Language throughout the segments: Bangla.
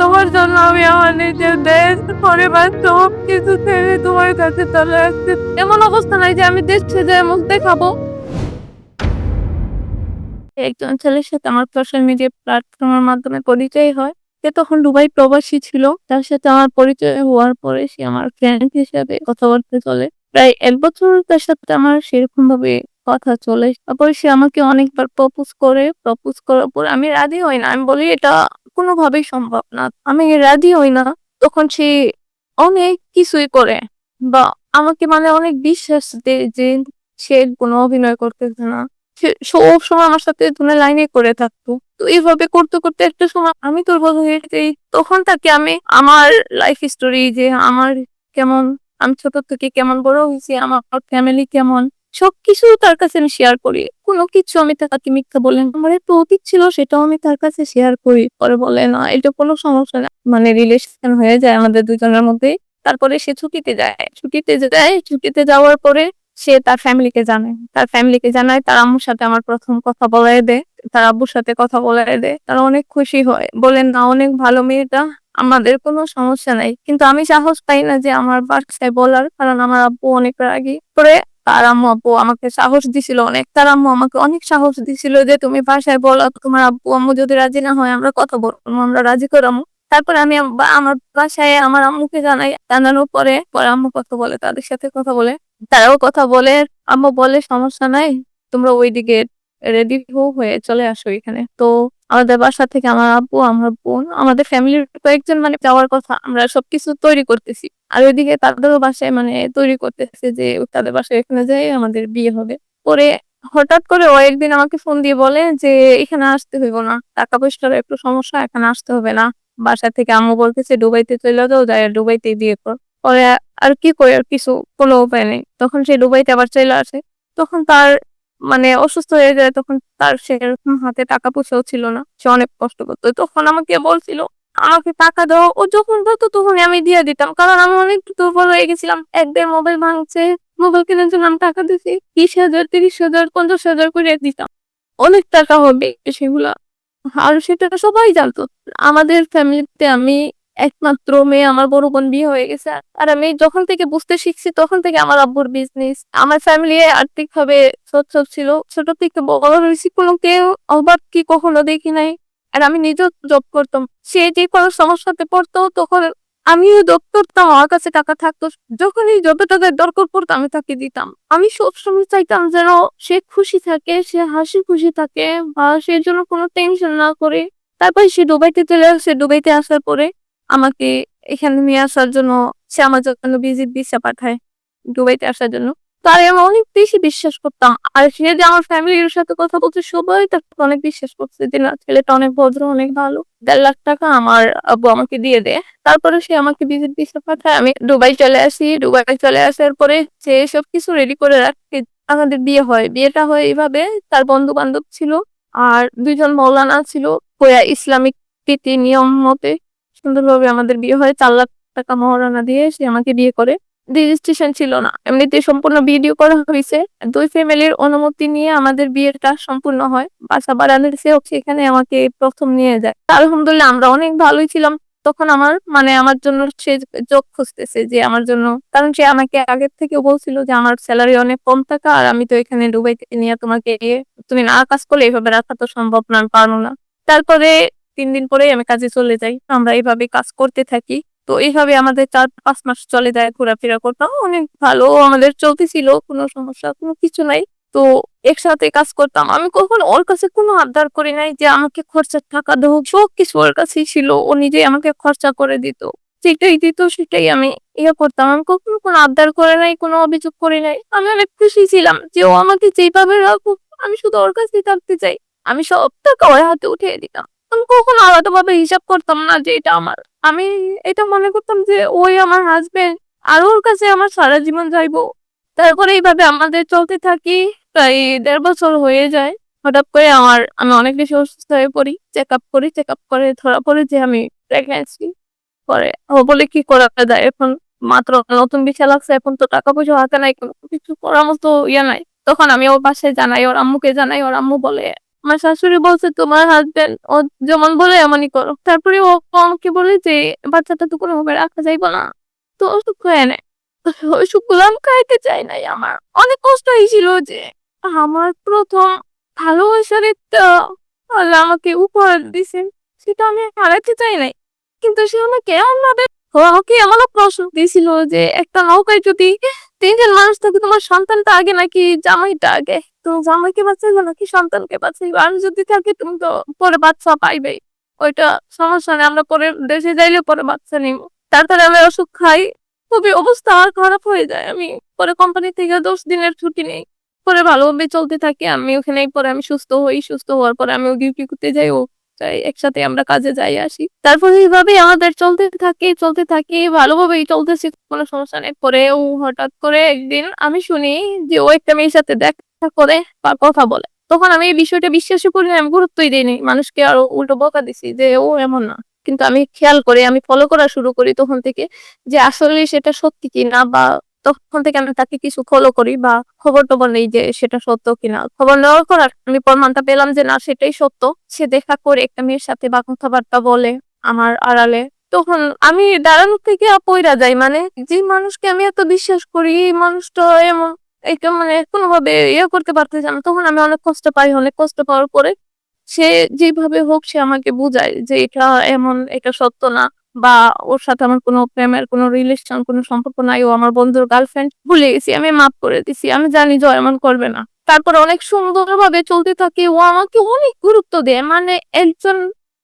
তোমার জন্য আমি আমার নিজের দেশ, পরিবার সবকিছু ছেড়ে তোমার কাছে চলে আসছি। এমন অবস্থা নাই যে আমি দেশ ছেড়ে মুখ দেখাবো। একজন ছেলের সাথে আমার সোশ্যাল মিডিয়া প্ল্যাটফর্মের মাধ্যমে পরিচয় হয়। সে তখন দুবাই প্রবাসী ছিল। তার সাথে আমার পরিচয় হওয়ার পরে সে আমার ফ্রেন্ড হিসেবে কথাবার্তা চলে। প্রায় ১ বছর তার সাথে আমার সেরকমভাবে কথা চলে। তারপরে সে আমাকে অনেকবার প্রপোজ করে। প্রপোজ করার পরে আমি রাজি হই না। আমি বলি, "এটা কোনোভাবেই সম্ভব না।" আমি রাজি হই না। তখন সে অনেক কিছুই করে বা আমাকে মানে অনেক বিশ্বাস দেয় যে সে কোনো অভিনয় করতেছে না। সে সবসময় আমার সাথে লাইনে করে থাকতো। তো এভাবে করতে, করতে একটা সময় আমি দুর্বল হয়ে যাই। তখন তাকে আমি আমার লাইফ স্টোরি যে আমার কেমন আমি ছোট থেকে কেমন বড় হইছি, আমার ফ্যামিলি কেমন সবকিছু তার কাছে আমি শেয়ার করি। কোনো কিছু আমি তাকে মিথ্যা বলি না। আমার একটা অতীত ছিল সেটাও আমি তার কাছে শেয়ার করি। পরে বলে, "না এটা কোনো সমস্যা না।" মানে রিলেশন হয়ে যায় আমাদের দুজনের মধ্যে। তারপরে সে ছুটিতে যায়। ছুটিতে যাওয়ার পরে সে তার ফ্যামিলিকে জানায়। তার ফ্যামিলিকে জানায়, তার আম্মুর সাথে আমার ১ম কথা বলায় দেয়। তার আব্বুর সাথে কথা বলায় দেয়। তারা অনেক খুশি হয়। বলেন, "না অনেক ভালো মেয়েটা। আমাদের কোনো সমস্যা নাই।" কিন্তু আমি সাহস পাই না যে আমার বাসায় বলার। কারণ আমার আব্বু অনেক রাগী। পরে তার আম্মু আব্বু আমাকে সাহস দিছিল অনেক। তার আম্মু আমাকে অনেক সাহস দিছিল যে, "তুমি বাসায় বলো। তোমার আব্বু আম্মু যদি রাজি না হয় আমরা কথা বলবো। আমরা রাজি করামু।" তারপরে আমি আমার বাসায় আমার আম্মুকে জানাই। জানানোর পরে আম্মু কথা বলে, তাদের সাথে কথা বলে। তারাও কথা বলে। আম্মু বলে, "সমস্যা নাই। তোমরা ওইদিকে রেডি হয়ে চলে আসো এখানে।" তো আমাদের বাসা থেকে আমার আব্বু, আমার বোন, আমাদের ফ্যামিলির কয়েকজন মানে যাওয়ার কথা। আমরা সবকিছু তৈরি করতেছি। আর ওইদিকে তাদেরও বাসায় মানে তৈরি করতেছে যে তাদের বাসায় এখানে যাই আমাদের বিয়ে হবে। পরে হঠাৎ করে ও একদিন আমাকে ফোন দিয়ে বলে যে, "এখানে আসতে হইব না। টাকা-পয়সার একটু সমস্যা, এখানে আসতে হবে না।" বাসা থেকে আম্মু বলতেছে, "দুবাইতে চইলা যাও, যাইয়া দুবাইতেই বিয়ে কর।" পরে আর কি করি, আর কিছু কোনো উপায় নেই। তখন সে দুবাইতে আবার চইলা আসে। তখন তার মানে অসুস্থ হয়ে যায়। তখন তার সেরকম হাতে টাকা-পয়সাও ছিল না। সে অনেক কষ্ট করত। তখন আমাকে বলছিল, "আমাকে টাকা দাও।" ও যখন বলতো তখনই আমি দিয়ে দিতাম। কারণ আমি অনেক দুর্বল হয়ে গেছিলাম। ১-১.৫ মোবাইল ভাঙছে। মোবাইল কেনার জন্য আমি টাকা দিছি। ২০,০০০, ৩০,০০০, ৫০,০০০ করে দিতাম। অনেক টাকা হবে সেগুলা। আর সেটা সবাই জানতো। আমাদের ফ্যামিলিতে আমি একমাত্র মেয়ে, আমার বড় বোন বিয়ে হয়ে গেছে। আর আমি যখন থেকে বুঝতে শিখছি তখন থেকে আমার আব্বুর বিজনেস। আমার ফ্যামিলি আর্থিকভাবে সচ্ছল ছিল। ছোট থেকে বড় হয়েছি, কেউ অভাব কি কখনো দেখি নাই। আর আমি নিজেও জব করতাম। সে যে কোনো সমস্যাতে পড়তো তখন আমিও জব করতাম, আমার কাছে টাকা থাকতো। যখনই যত টাকার দরকার পড়তো আমি তাকে দিতাম। আমি সবসময় চাইতাম যেন সে খুশি থাকে, সে হাসি খুশি থাকে বা সে যেন কোনো টেনশন না করে। তারপরে সে দুবাইতে চলে আসে। দুবাইতে আসার পরে আমাকে এখানে নিয়ে আসার জন্য সে আমার জন্য ভিজিট ভিসা পাঠায় দুবাইতে আসার জন্য। তারে আমি অনেক বেশি বিশ্বাস করতাম। আর সে যে আমার ফ্যামিলির সাথে কথা বলছে সবাই তাকে অনেক বিশ্বাস করছে যে না ছেলেটা অনেক ভদ্র, অনেক ভালো। ১.৫ লাখ টাকা আমার আব্বু আমাকে দিয়ে দেয়। তারপরে সে আমাকে ভিজিট ভিসা পাঠায়। আমি দুবাই চলে আসি। দুবাই চলে আসার পরে সে সবকিছু রেডি করে রাখে। আমাদের বিয়ে হয়। বিয়েটা হয় এভাবে, তার বন্ধু-বান্ধব ছিল। আর ২ জন মাওলানা ছিল। ইসলামিক রীতি নিয়ম মতে সুন্দরভাবে আমাদের বিয়ে হয়। ৪ লাখ টাকা মহারণা দিয়ে সে আমাকে বিয়ে করে। রেজিস্ট্রেশন ছিল না। এমনিতে সম্পূর্ণ ভিডিও করা হইছে। ২ ফ্যামিলির অনুমতি নিয়ে আমাদের বিয়েটা সম্পূর্ণ হয়। বাসা বানানোর সেও সেখানে আমাকে ১ম নিয়ে যায়। আলহামদুলিল্লাহ আমরা অনেক ভালোই ছিলাম। তখন আমার জন্য সে জব খুঁজতেছে যে আমার জন্য। কারণ সে আমাকে আগের থেকে বলছিল যে, "আমার সেলারি অনেক কম টাকা। আর আমি তো এখানে দুবাই থেকে নিয়ে তোমাকে তুমি না কাজ করলে এভাবে রাখা তো সম্ভব না, আমি পারব না।" তারপরে ৩ দিন পরেই আমি কাজে চলে যাই। আমরা এভাবে কাজ করতে থাকি। তো এইভাবে আমাদের ৪-৫ মাস চলে যায়। ঘোরাফেরা করতাম। অনেক ভালো আমাদের চলতেছিল। কোনো সমস্যা, কোনো কিছু নাই। তো একসাথে কাজ করতাম। আমি কখনো ওর কাছে কোনো আবদার করি নাই যে আমাকে খরচের টাকা দাও। সবকিছু ওর কাছেই ছিল। ও নিজেই আমাকে খরচা করে দিত। যেটাই দিত সেটাই আমি করতাম। আমি কখনো কোনো আবদার করে নাই, কোনো অভিযোগ করি নাই। আমি অনেক খুশি ছিলাম যে ও আমাকে যেভাবে রাখুক আমি শুধু ওর কাছেই থাকতে চাই। আমি সব টাকা ওর হাতে উঠিয়ে দিতাম। আমি কখনো আলাদাভাবে হিসাব করতাম না যে এটা আমার। আমি এটা মনে করতাম যে ওই আমার হাসব্যান্ড। আর ওর কাছে আমার সারা জীবন যাইবো। তারপরে এইভাবে আমাদের চলতে থাকি। প্রায় ১.৫ বছর হয়ে যায়। হঠাৎ করে আমি অনেক বেশি অসুস্থ হয়ে পড়ি। চেকআপ করি। চেকআপ করে ধরা পড়ে যে আমি প্রেগন্যান্সি। পরে ও বলে, "কি করা যায়? এখন মাত্র নতুন ভিসা লাগছে। এখন তো টাকা-পয়সা হাতে নাই। কোনো কিছু করার মতো ইয়ে নাই।" তখন আমি ওর বাসায় জানাই, ওর আম্মুকে জানাই। ওর আম্মু বলে, আমার শাশুড়ি বলছে তোমার হাজবেন্ড ও যেমন বলে এমনই করো। তারপরে ও আমাকে বলে যে বাচ্চাটা তো কোনোভাবে রাখা যাইব না, তো ওষুধ খেয়ে নেয়। ওষুধগুলো আমি খাইতে চাই নাই। আমার অনেক কষ্ট হয়েছিল যে আমার প্রথম ভালোবাসার একটা আল্লাহ আমাকে উপহার দিছে, সেটা আমি হারাতে চাই নাই। কিন্তু সে আমাকে এমন ভাবে আমাকে এমন প্রশ্ন দিয়েছিল যে একটা নৌকায় যদি ৩ জন মানুষ থাকে তোমার সন্তানটা আগে নাকি জামাইটা আগে? তো জামাইকে বাঁচাইবে নাকি সন্তানকে বাঁচাইবে? আর যদি থাকে তুমি তো পরে বাচ্চা পাইবেই, ওইটা সমস্যা নেই, আমরা পরে দেশে যাইলে পরে বাচ্চা নিব। তারপরে আমি ওষুধ খাই, খুবই অবস্থা আর খারাপ হয়ে যায়। আমি পরে কোম্পানি থেকে 10 দিনের ছুটি নেই, পরে ভালোভাবে চলতে থাকি। আমি ওখানে পরে আমি সুস্থ হই, সুস্থ হওয়ার পরে আমি ডিউটি করতে যাই, ও যাই, একসাথে আমরা কাজে যাই আসি। তারপরে এইভাবে আমাদের চলতে থাকি ভালোভাবেই চলতেছে, কোনো সমস্যা নেই। পরে ও হঠাৎ করে একদিন আমি শুনি যে ও একটা মেয়ের সাথে দেখা করে বা কথা বলে। তখন আমি এই বিষয়টা বিশ্বাসই করি না, আমি গুরুত্বই দিইনি, মানুষকে আরো উল্টো বকা দিছি যে ও এমন না। কিন্তু আমি খেয়াল করি, আমি ফলো করা শুরু করি তখন থেকে যে আসলে সেটা সত্যি কিনা, বা তখন থেকে আমি তাকে কিছু ফলো করি বা খবর টবর নেই যে সেটা সত্য কিনা। খবর নেওয়ার পর আমি প্রমাণটা পেলাম যে না, সেটাই সত্য। সে দেখা করে একটা মেয়ের সাথে বা কথাবার্তা বলে আমার আড়ালে। তখন আমি দাঁড়ানো থেকে পইরা যাই, মানে যে মানুষকে আমি এত বিশ্বাস করি এই মানুষটা এমন, এটা মানে কোনোভাবে করতে পারতেছে না। তখন আমি অনেক কষ্ট পাই, অনেক কষ্ট পাওয়ার পরে সে যেভাবে হোক সে আমাকে বুঝায় যে এটা এমন, এটা সত্য না, বা ওর সাথে আমার কোনো প্রেমের কোনো রিলেশন, কোনো সম্পর্ক নাই, ও আমার বন্ধুর গার্লফ্রেন্ড, ভুলে গেছি, আমি মাফ করে দিছি, আমি জানি যে ও এমন করবে না। তারপর অনেক সুন্দরভাবে চলতে থাকে, ও আমাকে অনেক গুরুত্ব দেয়। মানে একজন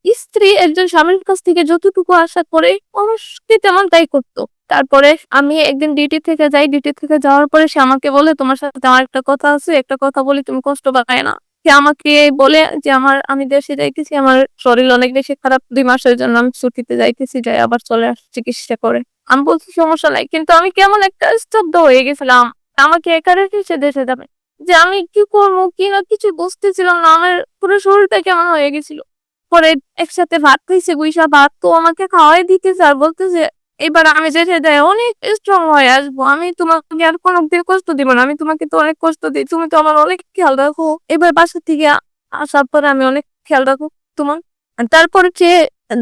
স্ত্রী একজন স্বামীর কাছ থেকে যতটুকু আশা করে মানুষকে তেমনটাই করতো। তারপরে আমি একদিন ডিউটি থেকে যাই, ডিউটি থেকে যাওয়ার পরে সে আমাকে বলে তোমার সাথে আমার একটা কথা আছে, একটা কথা বলি, তুমি কষ্ট পায় না? সে আমাকে বলে যে আমি দেশে যাইতেছি, আমার শরীর অনেক বেশি খারাপ, 2 মাসের জন্য আমি ছুটিতে যাইতেছি, যাই আবার চলে আসছি চিকিৎসা করে। আমি বলছি সমস্যা নাই, কিন্তু আমি কেমন একটা স্তব্ধ হয়ে গেছিলাম। আমাকে একা রেখে সে দেশে যাবে, যে আমি কি করবো কি না কিছু বুঝতেছিলাম না, আমার পুরো শরীরটা কেমন হয়ে গেছিল। পরে একসাথে ভাত খাইছে, গুইসা ভাত, তো আমাকে খাওয়াই দিতেছে আর বলতেছে এবার আমি যেতে যাই অনেক স্ট্রং হয়ে আসবো, আমি তোমাকে আর কোনোদিন কষ্ট দিব না, আমি তোমাকে তো অনেক কষ্ট দিই, তুমি তো আমার অনেক খেয়াল রাখো, এবার বাসা থেকে আসার পরে আমি অনেক খেয়াল রাখো তোমার। আর তারপরে সে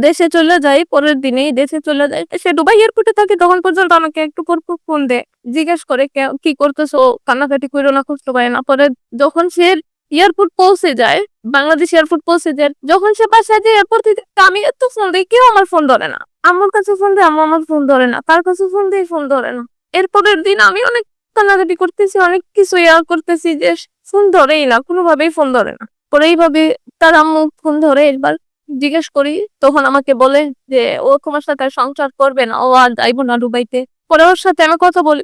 দেশে চলে যায়, পরের দিনেই দেশে চলে যায়। সে দুবাই এয়ারপোর্টে থাকে, তখন পর্যন্ত আমাকে একটু পর পর ফোন দেয়, জিজ্ঞেস করে কি করতেছো, কান্নাকাটি করো না, কষ্ট পায় না। পরে যখন সে এয়ারপোর্ট পৌঁছে যায়, বাংলাদেশ এয়ারপোর্ট পৌঁছে যায়, যখন সে বাসায় যায় এয়ারপোর্ট থেকে, আমি এত ফোন দিই, কেউ আমার ফোন ধরে না। আমার কাছে ফোন দেয়, আম্মু আমার ফোন ধরে না, তার কাছে ফোন দিয়ে ফোন ধরে না। এরপরের দিন আমি অনেক কান্নাকাটি করতেছি, অনেক কিছু করতেছি, যে ফোন ধরেই না, কোনোভাবেই ফোন ধরে না। পরে এইভাবে তার আম্মু ফোন ধরে, এবার জিজ্ঞেস করি, তখন আমাকে বলে যে ও তোমার সাথে আর সংসার করবে না, ও আর যাইবো না দুবাইতে। পরে ওর সাথে আমি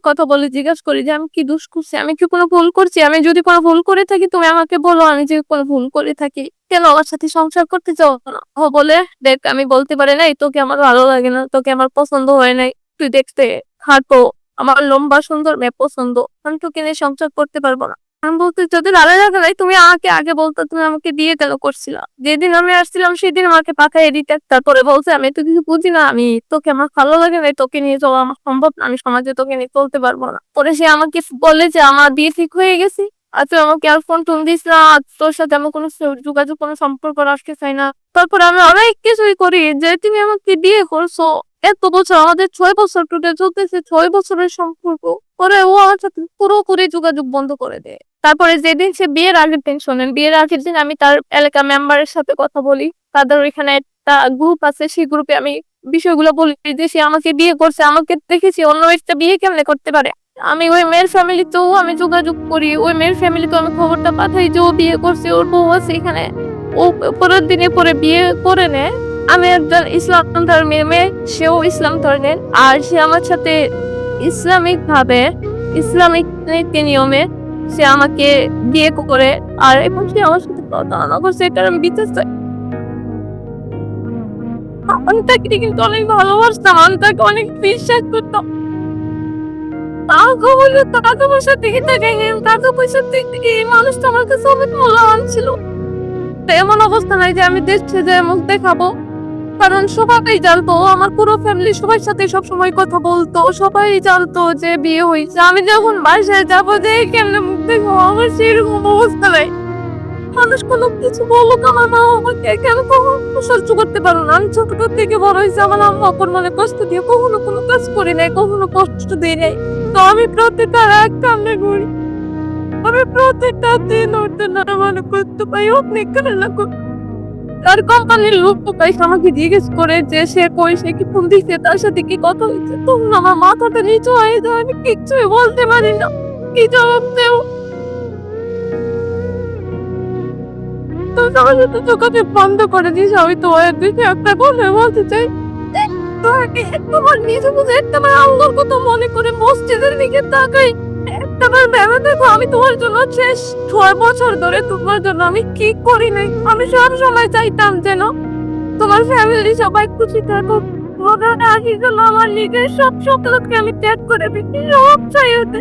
কথা বলি জিজ্ঞেস করি যে আমি কি দোষ করছি, আমি কি কোনো ভুল করছি, আমি যদি কোনো ভুল করে থাকি তুমি আমাকে বলো, আমি যদি কোনো ভুল করে থাকি কেন আমার সাথে সংসার করতে চাও না? ও বলে দেখ, আমি বলতে পারি নাই তোকে আমার ভালো লাগে না, তোকে আমার পছন্দ হয় নাই, তুই দেখতে খাটো, আমার লম্বা সুন্দর মেয়ে পছন্দ, আমি তোকে নিয়ে সংসার করতে পারবো না। আমি বলতে যদি ভালো লাগে নাই তুমি আমাকে আগে বলতো, তুমি আমাকে বিয়ে কেন করছিলা? যেদিন আমি আসছিলাম সেদিন আমাকে পাঠায় দিতে। তারপরে বলছে আমি তো কিছু বুঝি না, আমি তোকে আমার ভালো লাগে নাই, তোকে নিয়ে চলা আমার সম্ভব না, আমি সমাজে তোকে নিয়ে চলতে পারবো না। পরে সে আমাকে বলে যে আমার বিয়ে ঠিক হয়ে গেছে, আর তুই আমাকে আর ফোন টোন দিস না, আর তোর সাথে আমার কোনো যোগাযোগ, কোনো সম্পর্ক রাখতে চাই না। তারপরে আমি অনেক কিছুই করি যে তুমি আমাকে বিয়ে করছো, এত বছর আমাদের 6 বছর টুটে চলতেছে, 6 বছরের সম্পর্ক। পরে ও আমার সাথে পুরোপুরি যোগাযোগ বন্ধ করে দেয়। তারপরে যেদিন সে বিয়ের আগের দিন, শোনেন, বিয়ের আগের দিন আমি তার এলাকা মেম্বারের সাথে কথা বলি, তাদের ওইখানে একটা গ্রুপ আছে, সেই গ্রুপে আমি বিষয়গুলো বলি যে সে আমাকে বিয়ে করছে, আমাকে দেখেছি, অন্য একটা বিয়ে কেমনে করতে পারে। আমি ওই মেয়ের ফ্যামিলিতেও আমি যোগাযোগ করি, ওই মেয়ের ফ্যামিলিতেও আমি খবরটা পাঠাই যে ও বিয়ে করছে, ওর বউ আছে এখানে। ও পরের দিনে পরে বিয়ে করে নেয়। আমি একজন ইসলাম ধর্মের মেয়ে, সেও ইসলাম ধর্মের, আর সে আমার সাথে ইসলামিক ভাবে, ইসলামিক নীতি নিয়মে সে আমাকে বিয়ে করে, আর এখন সে আমার সাথে প্রতারণা করছে, এটা আমি বিচার চাই। আমি তাকে কিন্তু অনেক ভালোবাসতাম, আমি তাকে অনেক বিশ্বাস করতাম। টাকা বললে টাকা পয়সা দিকে তাকাই, টাকা পয়সার দিক থেকে এই মানুষটা আমার কাছে অনেক মূল্যবান ছিল। তো এমন অবস্থা নাই যে আমি দেশে যেয়ে মুখ দেখাবো, কারণ সবাই জানতো, আমার পুরো ফ্যামিলি সবার সাথে সবসময় কথা বলতো, সবাই জানতো যে বিয়ে হয়েছে। আমি যখন বাসায় যাবো যে কেমনে মুখ দেখবো, আমার সেরকম অবস্থা নাই। মানুষ কোনো কিছু বলুক, আমার মা আমাকে কেন কখনো সহ্য করতে পারো না। আমি ছোট থেকে বড় হয়েছি, আমার আম্মু অপর মনে কষ্ট দিয়ে কখনো কোনো কাজ করি নাই, কখনো কষ্ট দিই নাই। তো আমি প্রত্যেকটা রাত কান্না করি, আমি প্রত্যেকটা দিন ওঠে না মনে করতে পাই অনেক কান্না করি। আর কোম্পানির লোক তো গাইস আমাকে জিজ্ঞেস করে যে সে কই, সে কি ফোন দিছে, তার সাথে কি কথা হয়েছে, তখন আমার মাথাটা নিচু হয়ে যায়, আমি কিচ্ছুই বলতে পারি না, কি জবাব দেব। তো সবার সাথে যোগাযোগ বন্ধ করে দিয়েছে। আমি তোমার দিকে একটা কথা বলতে চাই, তোমাকে তোমার নিজে বুঝে একটাবার আল্লাহর কথা মনে করে মসজিদের দিকে তাকাই, একটাবার ভেবে দেখো আমি তোমার জন্য শেষ 6 বছর ধরে তোমার জন্য আমি কি করি নাই। আমি সব সময় চাইতাম যেন তোমার ফ্যামিলি সবাই খুশি থাকুক। তোমার আশীর জন্য আমার নিজের সব স্বপ্নকে আমি ত্যাগ করে দিচ্ছি, সব চাই হতে।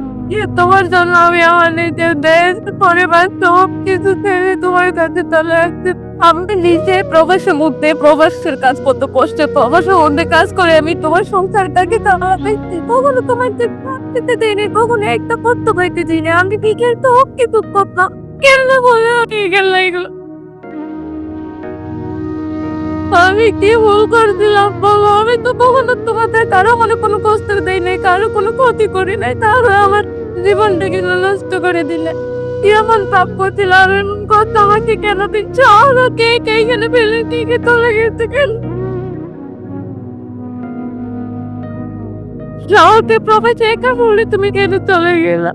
তোমার জন্য আমি আমার নিজের দেশ পরিবার সব কিছু ছেড়ে তোমার কাছে চলে আসছি। আমি নিজে প্রবাসের মধ্যে প্রবাসের কাজ কত কষ্টে প্রবাসের মধ্যে কাজ করে আমি তোমার সংসারটাকে চালাতেছি। কখনো তোমার যে দিতে দিইনি, কখনো একটা কষ্ট পাইতে দিইনি। আমি বিকেল তো কিছু করতাম, কেন বলে বিকেল এগুলো আমি কি ভুল করছিলাম বলো? আমি তো কখনো তোমাদের কারো মনে কোনো কষ্ট দেই নাই, কারো কোনো ক্ষতি করি নাই, তাহলে আমার জীবনটাকে নষ্ট করে দিলে। কি এমন পাপ করছিলাম, আর এমন কথা আমাকে কেন দিচ্ছ? আর কে কে এখানে ফেলে দিয়ে চলে গেছে কেন? শহরে প্রবাসে একা বলে তুমি কেন চলে গেলা?